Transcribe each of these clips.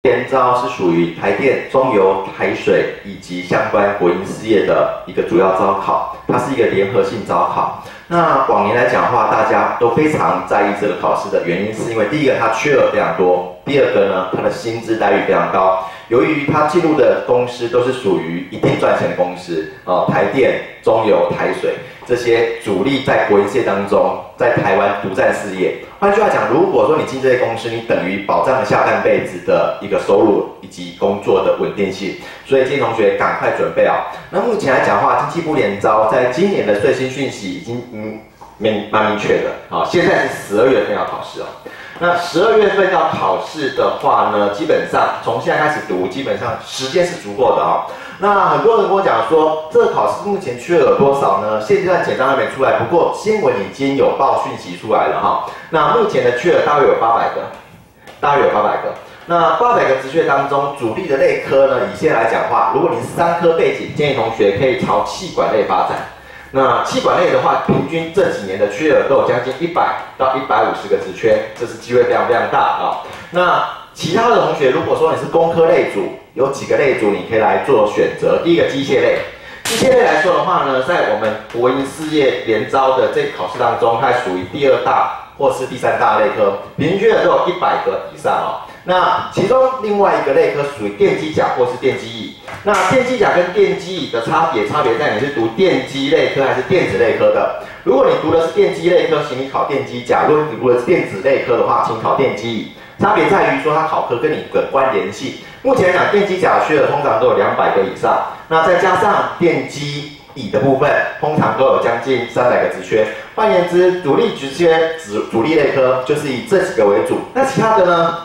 联招是属于台电、中油、台水以及相关国营事业的一个主要招考，它是一个联合性招考。那往年来讲的话，大家都非常在意这个考试的原因，是因为第一个它缺额非常多，第二个呢，它的薪资待遇非常高。由于它进入的公司都是属于一定赚钱的公司，台电、中油、台水这些主力在国营事业当中，在台湾独占事业。换句话讲，如果说你进这些公司，你等于保障了下半辈子的一个收入以及工作的稳定性。所以，建议同学赶快准备啊！那目前来讲的话，经济部联招在今年的最新讯息已经蛮明确的。好，现在是12月份要考试哦。那12月份要考试的话呢，基本上从现在开始读，基本上时间是足够的哦。那很多人跟我讲说，这个考试目前缺额多少呢？现在简章还没出来，不过新闻已经有报讯息出来了哈。那目前的缺额大约有800个，那800个职缺当中，主力的类科呢，以现在来讲的话，如果你是3科背景，建议同学可以朝企管类发展。那企管类的话，平均这几年的缺额都有将近100到150个职缺，这是机会非常大啊。那其他的同学，如果说你是工科类组，有几个类组你可以来做选择。第一个机械类，机械类来说的话呢，在我们国营事业联招的这个考试当中，它属于第2大或是第3大类科，平均的都有100个以上哦。那其中另外一个类科属于电机甲或是电机乙。那电机甲跟电机乙的差别在你是读电机类科还是电子类科的。如果你读的是电机类科，请你考电机甲；如果你读的是电子类科的话，请考电机乙。差别在于说它考科跟你的关联性。目前来讲，电机甲缺额通常都有200个以上，那再加上电机乙的部分，通常都有将近300个职缺。换言之，主力职缺、主力类科就是以这几个为主。那其他的呢？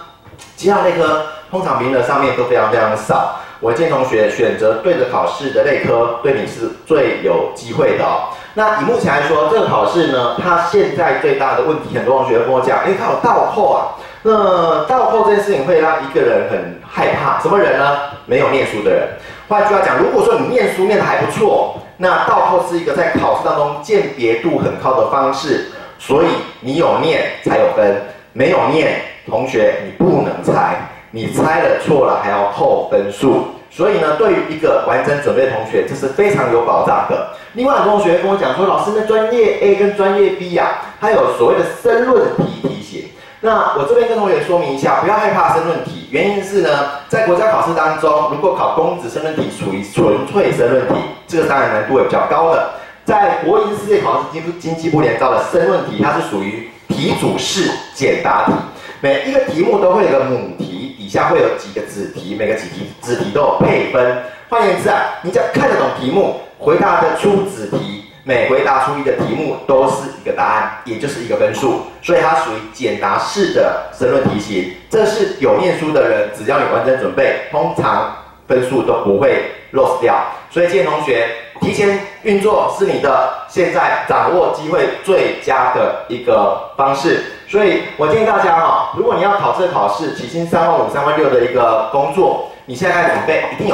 其他类科通常名额上面都非常少。我建议同学选择对着考试的类科，对你是最有机会的哦。那以目前来说，这个考试呢，它现在最大的问题，很多同学跟我讲，它有倒扣啊。那倒扣这件事情会让一个人很害怕，什么人呢？没有念书的人。换句话讲，如果说你念书念得还不错，那倒扣是一个在考试当中鉴别度很高的方式，所以你有念才有分，没有念，同学你不能猜。你猜了错了还要扣分数，所以呢，对于一个完整准备的同学，这是非常有保障的。另外，很多同学跟我讲说，老师，那专业 A 跟专业 B 啊，它有所谓的申论题题型。那我这边跟同学说明一下，不要害怕申论题，原因是呢，在国家考试当中，如果考公职申论题属于纯粹申论题，这个当然难度也比较高的。在国营事业考试经济部联招的申论题，它是属于题组式简答题，每一个题目都会有一个母题。底下会有几个子题，每个子题都有配分。换言之啊，你只要看得懂题目，回答得出子题，每回答出一个题目都是一个答案，也就是一个分数。所以它属于简答式的申论题型。这是有念书的人，只要你完整准备，通常分数都不会 loss 掉。所以，建议同学提前运作是你的现在掌握机会最佳的一个方式。所以我建议大家如果你要考这个考试，起薪3万5、3万6的一个工作，你现在开始准备，一定有